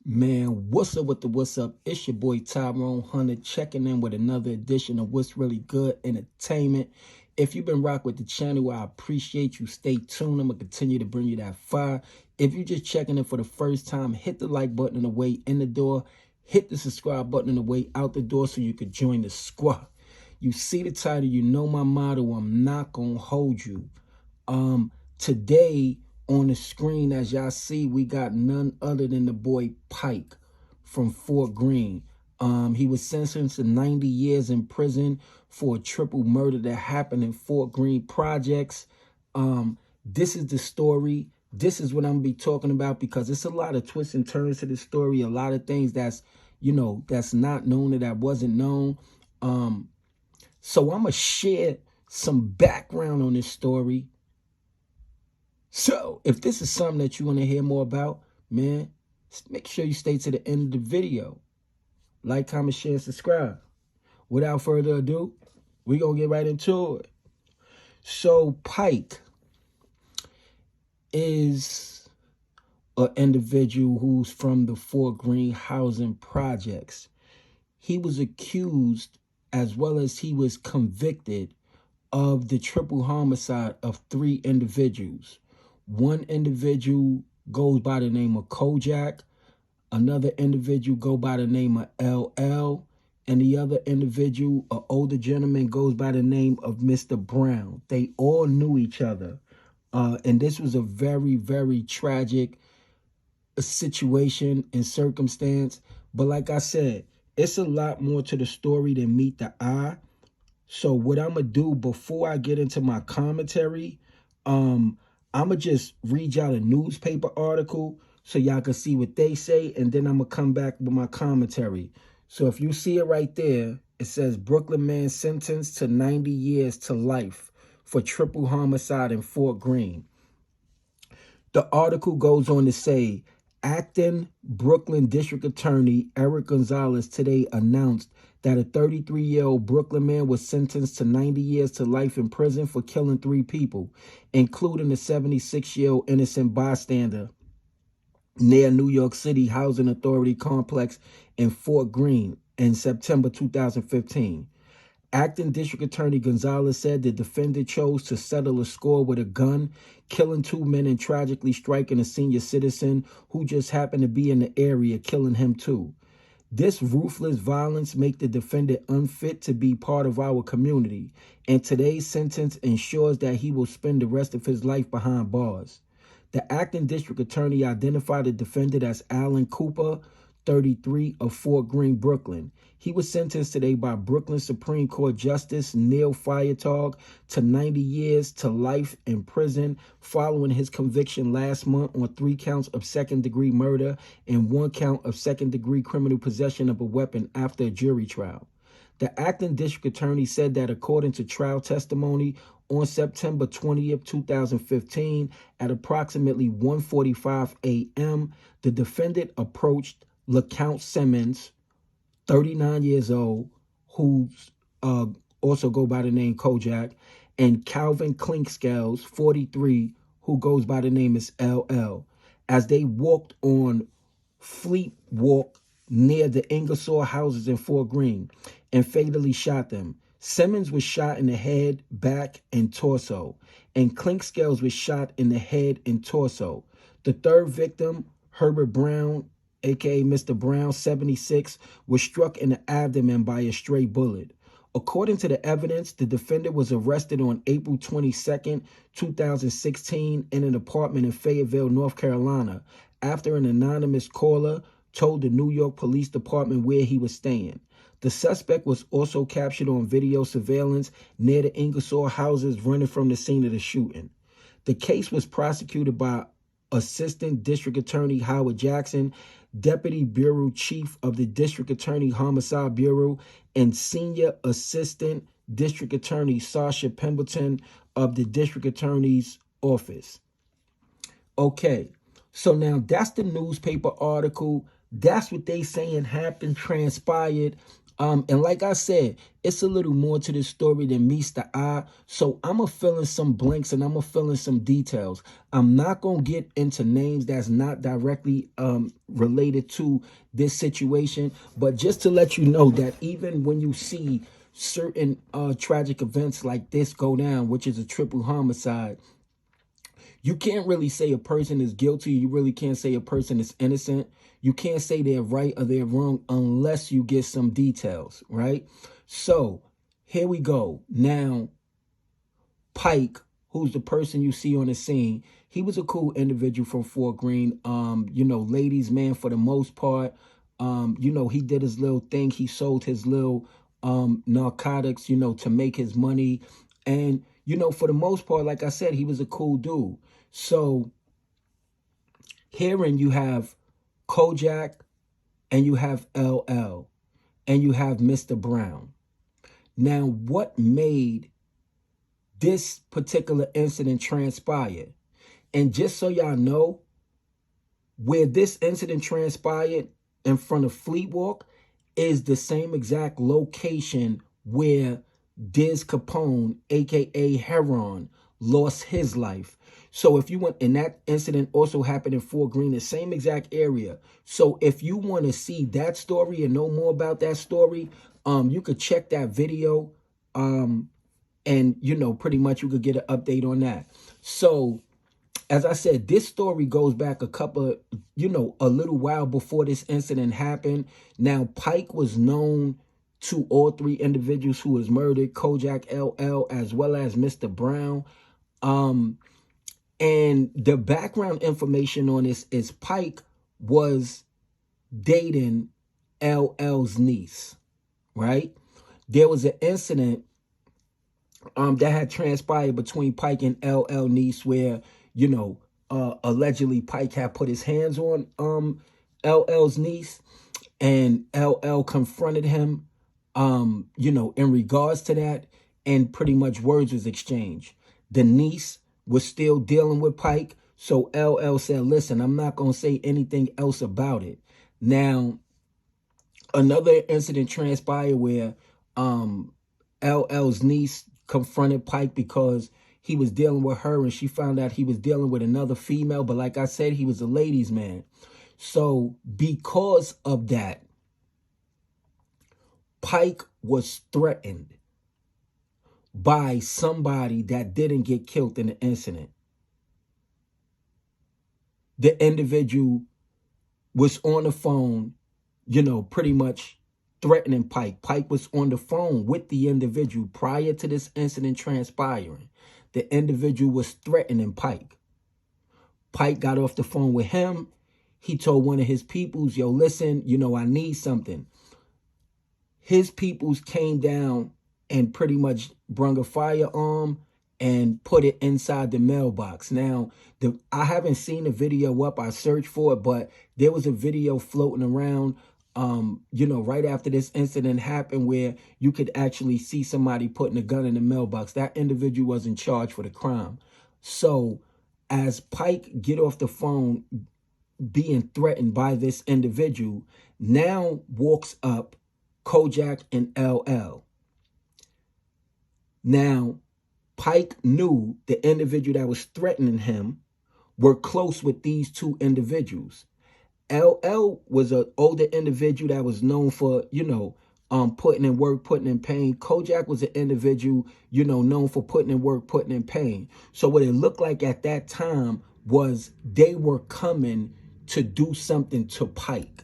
Man, what's up with the what's up? It's your boy Tyrone Hunter checking in with another edition of What's Really Good Entertainment. If you've been rocking with the channel, I appreciate you. Stay tuned. I'm going to continue to bring you that fire. If you're just checking in for the first time, hit the like button on the way in the door. Hit the subscribe button on the way out the door so you could join the squad. You see the title, you know my motto, I'm not going to hold you. Today on the screen, as y'all see, we got none other than the boy Pike from Fort Greene. He was sentenced to 90 years in prison for a triple murder that happened in Fort Greene projects. This is the story. This is what I'm gonna be talking about because it's a lot of twists and turns to the story, a lot of things that's, that's not known or that wasn't known. So I'm gonna share some background on this story. So if this is something that you want to hear more about, man, make sure you stay to the end of the video. Like, comment, share, and subscribe. Without further ado, we're going to get right into it. So Pike is an individual who's from the Fort Greene housing projects. He was accused, as well as he was convicted, of the triple homicide of 3 individuals. One individual goes by the name of Kojak, another individual goes by the name of LL, and the other individual, an older gentleman, goes by the name of Mr. Brown. They all knew each other. And this was a very, very tragic situation and circumstance. But like I said, it's a lot more to the story than meet the eye. So what I'm going to do before I get into my commentary, I'm going to just read y'all a newspaper article so y'all can see what they say, and then I'm going to come back with my commentary. So if you see it right there, it says Brooklyn man sentenced to 90 years to life for triple homicide in Fort Greene. The article goes on to say, acting Brooklyn District Attorney Eric Gonzalez today announced that a 33-year-old Brooklyn man was sentenced to 90 years to life in prison for killing 3 people, including a 76-year-old innocent bystander near New York City Housing Authority complex in Fort Greene in September 2015. Acting District Attorney Gonzalez said the defendant chose to settle a score with a gun, killing 2 men and tragically striking a senior citizen who just happened to be in the area, killing him too. This ruthless violence makes the defendant unfit to be part of our community, and today's sentence ensures that he will spend the rest of his life behind bars. The acting district attorney identified the defendant as Alan Cooper, 33, of Fort Greene, Brooklyn. He was sentenced today by Brooklyn Supreme Court Justice Neil Feiertag to 90 years to life in prison following his conviction last month on 3 counts of second-degree murder and 1 count of second-degree criminal possession of a weapon after a jury trial. The acting district attorney said that according to trial testimony, on September 20th, 2015, at approximately 1:45 a.m., the defendant approached LeCount Simmons, 39 years old, who's also go by the name Kojak, and Calvin Clinkscales, 43, who goes by the name as LL, as they walked on Fleet Walk near the Ingersoll houses in Fort Greene and fatally shot them. Simmons was shot in the head, back, and torso, and Clinkscales was shot in the head and torso. The third victim, Herbert Brown, aka Mr. Brown, 76, was struck in the abdomen by a stray bullet. According to the evidence, the defendant was arrested on April 22nd, 2016 in an apartment in Fayetteville, North Carolina, after an anonymous caller told the New York Police Department where he was staying. The suspect was also captured on video surveillance near the Ingersoll houses running from the scene of the shooting. The case was prosecuted by Assistant District Attorney Howard Jackson, Deputy Bureau Chief of the District Attorney Homicide Bureau, and Senior Assistant District Attorney Sasha Pemberton of the District Attorney's Office. Okay, so now that's the newspaper article. That's what they saying happened, transpired. And like I said, it's a little more to this story than meets the eye. So I'm going to fill in some blanks and I'm going to fill in some details. I'm not going to get into names that's not directly related to this situation. But just to let you know that even when you see certain tragic events like this go down, which is a triple homicide, you can't really say a person is guilty. You really can't say a person is innocent. You can't say they're right or they're wrong unless you get some details, right? So here we go. Now, Pike, who's the person you see on the scene, he was a cool individual from Fort Greene. Ladies' man for the most part. He did his little thing. He sold his little narcotics, to make his money. And, for the most part, like I said, he was a cool dude. So herein you have Kojak and you have LL and you have Mr. Brown. Now, what made this particular incident transpire? And just so y'all know, where this incident transpired in front of Fleet Walk is the same exact location where Diz Capone, aka Heron, lost his life. So if you want, and that incident also happened in Fort Greene, the same exact area. So if you want to see that story and know more about that story, you could check that video, and pretty much you could get an update on that. So as I said, this story goes back a little while before this incident happened. Now, Pike was known to all three individuals who was murdered, Kojak, LL, as well as Mr. Brown. And the background information on this is Pike was dating LL's niece, right? There was an incident that had transpired between Pike and LL niece where, allegedly Pike had put his hands on LL's niece, and LL confronted him, in regards to that, and pretty much words was exchanged. The niece was still dealing with Pike, so LL said, listen, I'm not going to say anything else about it. Now, another incident transpired where LL's niece confronted Pike because he was dealing with her and she found out he was dealing with another female. But like I said, he was a ladies' man. So because of that, Pike was threatened by somebody that didn't get killed in the incident. The individual was on the phone, pretty much threatening Pike. Pike was on the phone with the individual prior to this incident transpiring. The individual was threatening Pike. Pike got off the phone with him. He told one of his peoples, yo, listen, I need something. His peoples came down and pretty much brung a firearm and put it inside the mailbox. Now, I haven't seen the video up. I searched for it, but there was a video floating around, right after this incident happened where you could actually see somebody putting a gun in the mailbox. That individual was in charge for the crime. So as Pike get off the phone being threatened by this individual, now walks up Kojak and LL. Now, Pike knew the individual that was threatening him were close with these two individuals. LL was an older individual that was known for, putting in work, putting in pain. Kojak was an individual, known for putting in work, putting in pain. So what it looked like at that time was they were coming to do something to Pike.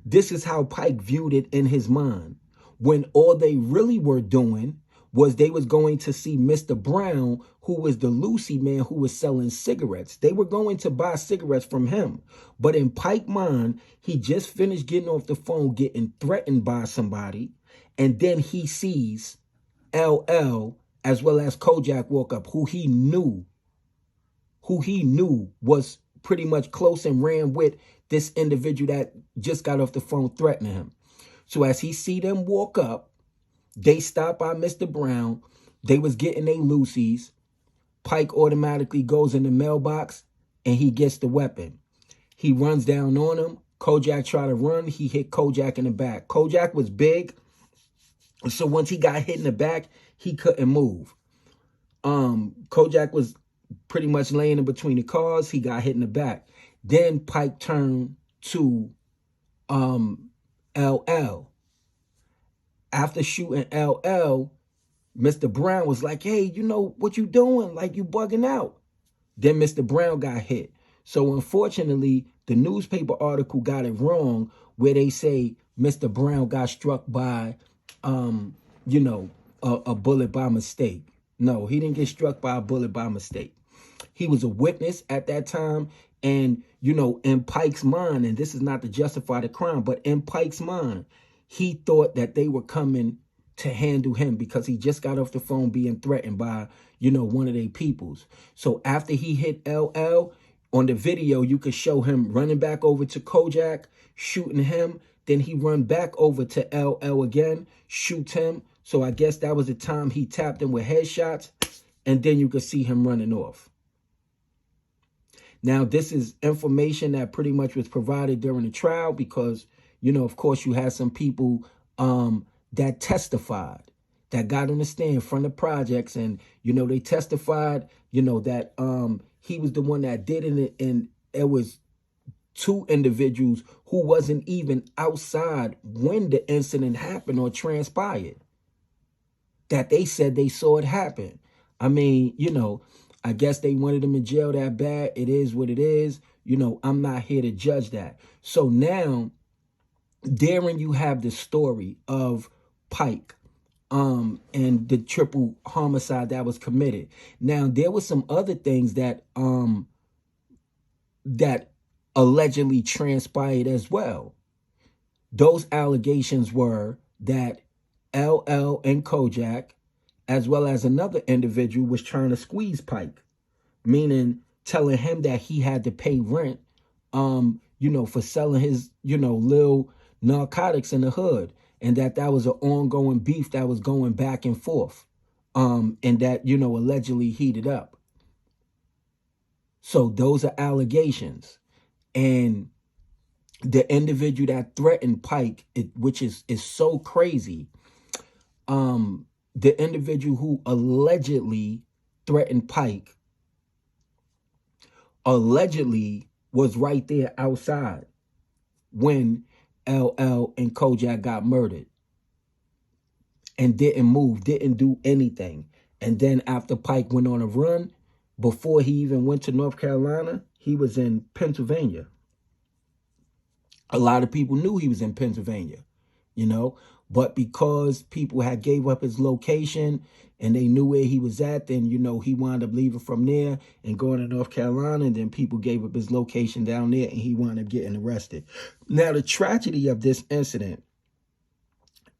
This is how Pike viewed it in his mind, when all they really were doing was they was going to see Mr. Brown, who was the Lucy man who was selling cigarettes. They were going to buy cigarettes from him. But in Pike's mind, he just finished getting off the phone, getting threatened by somebody. And then he sees LL as well as Kojak walk up, who he knew was pretty much close and ran with this individual that just got off the phone threatening him. So as he see them walk up, they stopped by Mr. Brown. They was getting their Lucy's. Pike automatically goes in the mailbox and he gets the weapon. He runs down on him. Kojak tried to run. He hit Kojak in the back. Kojak was big, so once he got hit in the back, he couldn't move. Kojak was pretty much laying in between the cars. He got hit in the back. Then Pike turned to LL. After shooting LL, Mr. Brown was like, hey, you know what you doing? Like, you bugging out. Then Mr. Brown got hit. So unfortunately, the newspaper article got it wrong where they say Mr. Brown got struck by, you know, a bullet by mistake. No, he didn't get struck by a bullet by mistake. He was a witness at that time. And, you know, in Pike's mind, and this is not to justify the crime, but in Pike's mind, he thought that they were coming to handle him because he just got off the phone being threatened by, you know, one of their peoples. So after he hit LL, on the video, you could show him running back over to Kojak, shooting him. Then he run back over to LL again, shoots him. So I guess that was the time he tapped him with headshots. And then you could see him running off. Now, this is information that pretty much was provided during the trial because, you know, of course, you had some people that testified, that got on the stand from the projects. And, you know, they testified, you know, that he was the one that did it. And it was two individuals who wasn't even outside when the incident happened or transpired, that they said they saw it happen. I mean, you know, I guess they wanted him in jail that bad. It is what it is. You know, I'm not here to judge that. So now, therein you have the story of Pike and the triple homicide that was committed. Now, there were some other things that that allegedly transpired as well. Those allegations were that LL and Kojak, as well as another individual, was trying to squeeze Pike, meaning telling him that he had to pay rent, you know, for selling his, you know, little narcotics in the hood, and that was an ongoing beef that was going back and forth, and that, you know, allegedly heated up. So those are allegations. And the individual that threatened Pike, which is so crazy, the individual who allegedly threatened Pike allegedly was right there outside when LL and Kojak got murdered and didn't move, didn't do anything. And then after Pike went on a run, before he even went to North Carolina, he was in Pennsylvania. A lot of people knew he was in Pennsylvania, you know, but because people had gave up his location and they knew where he was at, then, you know, he wound up leaving from there and going to North Carolina, and then people gave up his location down there and he wound up getting arrested. Now, the tragedy of this incident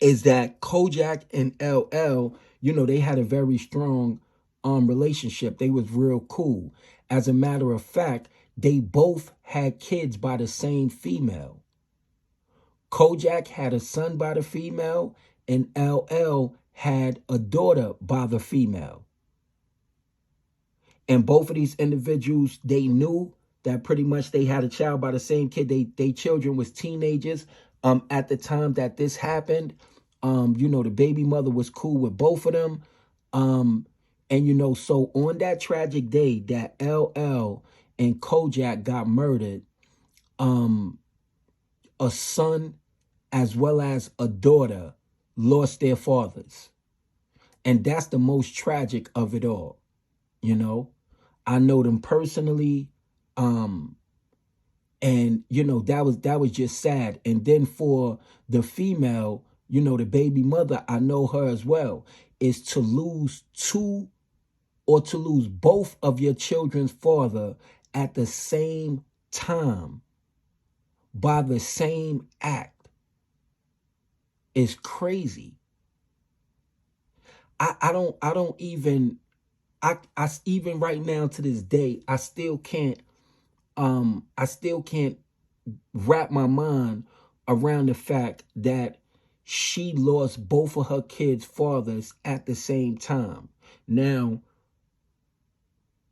is that Kojak and LL, you know, they had a very strong relationship. They was real cool. As a matter of fact, they both had kids by the same female. Kojak had a son by the female, and LL had a daughter by the female. And both of these individuals, they knew that pretty much they had a child by the same kid. They children was teenagers at the time that this happened. You know, the baby mother was cool with both of them. And, you know, so on that tragic day that LL and Kojak got murdered, a son as well as a daughter lost their fathers. And that's the most tragic of it all. You know, I know them personally. And, you know, that was just sad. And then for the female, you know, the baby mother, I know her as well, is to lose two or to lose both of your children's father at the same time by the same act is crazy. I even right now to this day, I still can't wrap my mind around the fact that she lost both of her kids' fathers at the same time. Now,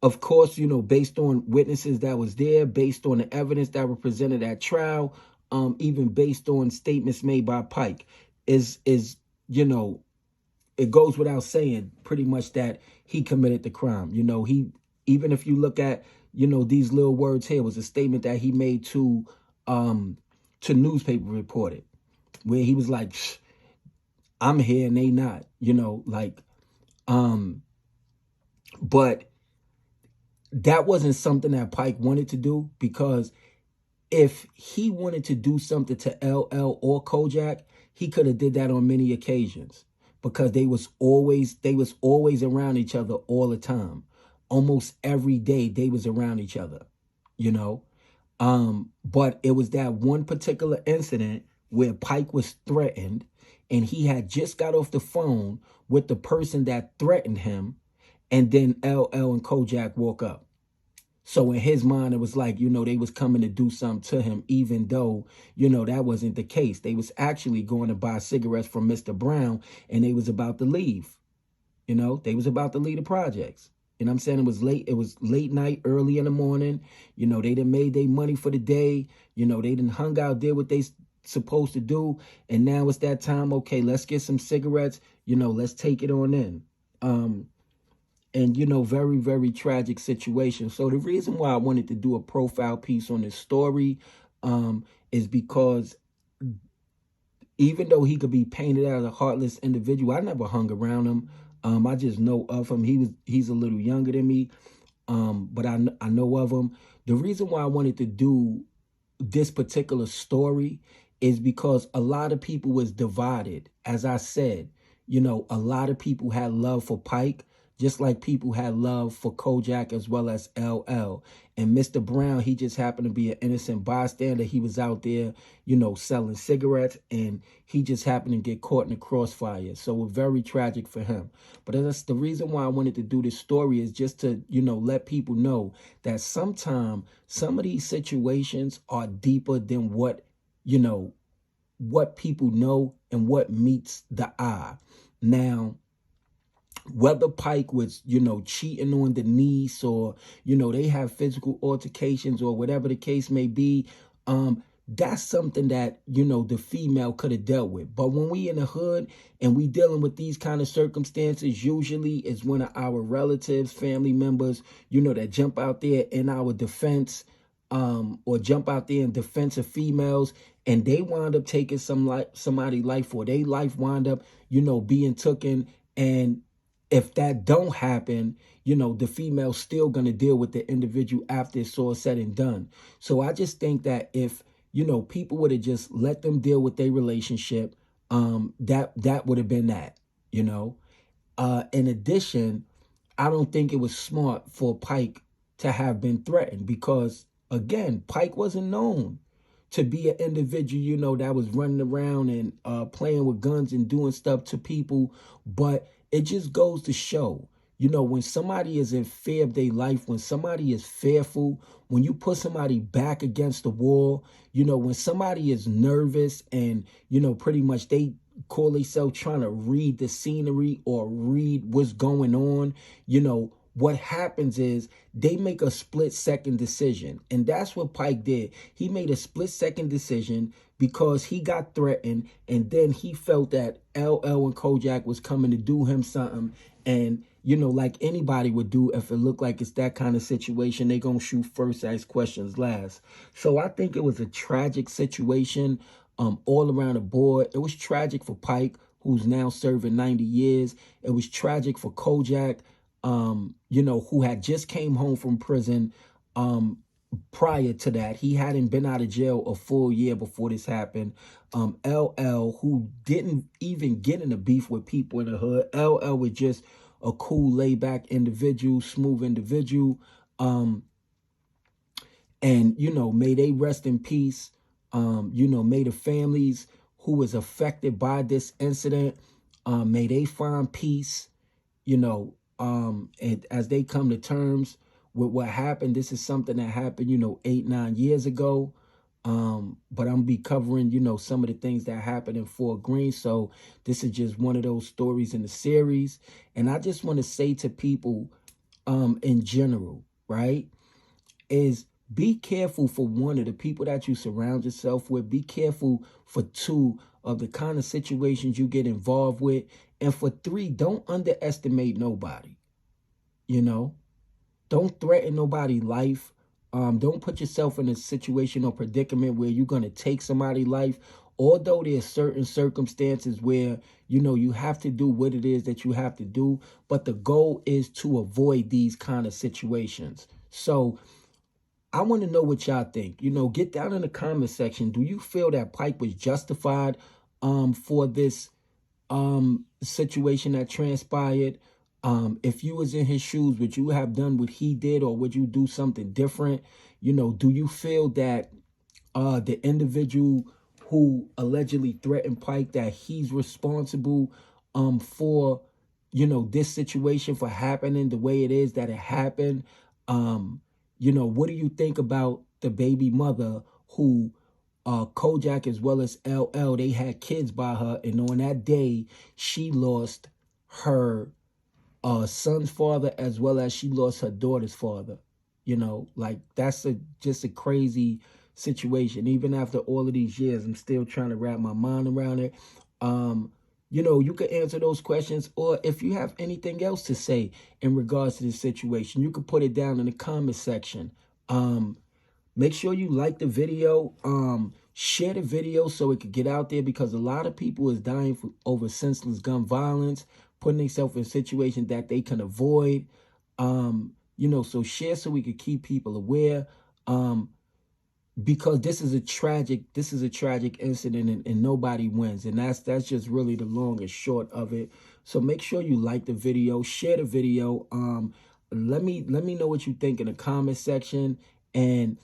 of course, you know, based on witnesses that was there, based on the evidence that were presented at trial, even based on statements made by Pike, is you know, it goes without saying pretty much that he committed the crime. You know, he, even if you look at, you know, these little words here, was a statement that he made to newspaper reporter, where he was like, I'm here and they not, you know, like, but that wasn't something that Pike wanted to do, because if he wanted to do something to LL or Kojak, he could have did that on many occasions, because they was always around each other all the time. Almost every day they was around each other, you know. But it was that one particular incident where Pike was threatened, and he had just got off the phone with the person that threatened him, and then LL and Kojak woke up. So in his mind, it was like, you know, they was coming to do something to him, even though, you know, that wasn't the case. They was actually going to buy cigarettes from Mr. Brown, and they was about to leave. You know, they was about to leave the projects. You know what I'm saying? It was late night, early in the morning. You know, they done made their money for the day. You know, they done hung out, did what they supposed to do. And now it's that time, okay, let's get some cigarettes. You know, let's take it on in. And, you know, very, very tragic situation. So the reason why I wanted to do a profile piece on this story is because even though he could be painted as a heartless individual, I never hung around him. I just know of him. He's a little younger than me, but I know of him. The reason why I wanted to do this particular story is because a lot of people was divided. As I said, you know, a lot of people had love for Pike, just like people had love for Kojak as well as LL. And Mr. Brown, he just happened to be an innocent bystander. He was out there, you know, selling cigarettes, and he just happened to get caught in the crossfire. So it was very tragic for him. But that's the reason why I wanted to do this story, is just to, you know, let people know that sometimes some of these situations are deeper than what, you know, what people know and what meets the eye. Now, whether Pike was, you know, cheating on the niece, or, you know, they have physical altercations, or whatever the case may be, that's something that, you know, the female could have dealt with. But when we in the hood and we dealing with these kind of circumstances, usually it's one of our relatives, family members, you know, that jump out there in our defense, or jump out there in defense of females, and they wind up taking somebody's life, or their life wind up, you know, being taken. And if that don't happen, you know, the female's still going to deal with the individual after it's all said and done. So I just think that if, you know, people would have just let them deal with their relationship, that would have been that, you know. In addition, I don't think it was smart for Pike to have been threatened, because, again, Pike wasn't known to be an individual, you know, that was running around and playing with guns and doing stuff to people. But it just goes to show, you know, when somebody is in fear of their life, when somebody is fearful, when you put somebody back against the wall, you know, when somebody is nervous and, you know, pretty much they call themselves trying to read the scenery or read what's going on, you know, what happens is they make a split-second decision. And that's what Pike did. He made a split-second decision because he got threatened, and then he felt that LL and Kojak was coming to do him something. And, you know, like anybody would do, if it looked like it's that kind of situation, they gonna shoot first, ask questions last. So I think it was a tragic situation all around the board. It was tragic for Pike, who's now serving 90 years. It was tragic for Kojak, you know, who had just came home from prison. Prior to that, he hadn't been out of jail a full year before this happened. LL, who didn't even get in a beef with people in the hood. LL was just a cool, laid-back individual, smooth individual. And, you know, may they rest in peace. You know, may the families who was affected by this incident, may they find peace, you know, and as they come to terms with what happened. This is something that happened, you know, 8-9 years ago. But I'm gonna be covering, you know, some of the things that happened in Fort Greene. So this is just one of those stories in the series. And I just want to say to people, in general, right, is Be careful, for one, of the people that you surround yourself with. Be careful, for two, of the kind of situations you get involved with. And for three, don't underestimate nobody. You know, don't threaten nobody's life. Don't put yourself in a situation or predicament where you're going to take somebody's life. Although there's certain circumstances where, you have to do what it is that you have to do. But the goal is to avoid these kind of situations. So I want to know what y'all think. Get down in the comment section. Do you feel that Pike was justified for this situation that transpired? If you was in his shoes, would you have done what he did, or would you do something different? Do you feel that the individual who allegedly threatened Pike, that he's responsible for this situation, for happening the way it is that it happened? What do you think about the baby mother who Kojak as well as LL, they had kids by her, and on that day she lost her son's father as well as she lost her daughter's father? Like, that's just a crazy situation. Even after all of these years, I'm still trying to wrap my mind around it. You can answer those questions, or if you have anything else to say in regards to this situation, you can put it down in the comment section. Make sure you like the video, share the video so it could get out there, because a lot of people is dying over senseless gun violence, putting themselves in situations that they can avoid. So share so we could keep people aware. Because this is a tragic incident, and nobody wins. And that's just really the long and short of it. So make sure you like the video, share the video. Let me know what you think in the comment section. And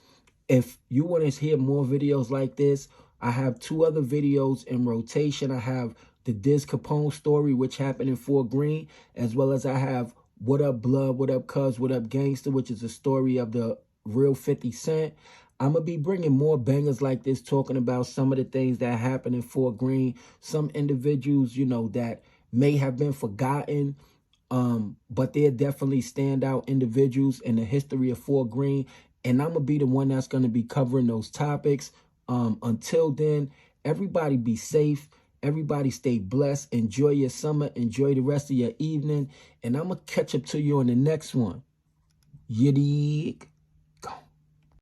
if you want to hear more videos like this, I have 2 other videos in rotation. I have the Diz Capone story, which happened in Fort Greene, as well as I have What Up Blood, What Up Cuz, What Up Gangster, which is a story of the real 50 Cent. I'm going to be bringing more bangers like this, talking about some of the things that happened in Fort Greene, some individuals, that may have been forgotten, but they're definitely standout individuals in the history of Fort Greene. And I'm going to be the one that's going to be covering those topics. Until then, everybody be safe. Everybody stay blessed. Enjoy your summer. Enjoy the rest of your evening. And I'm going to catch up to you on the next one. You dig?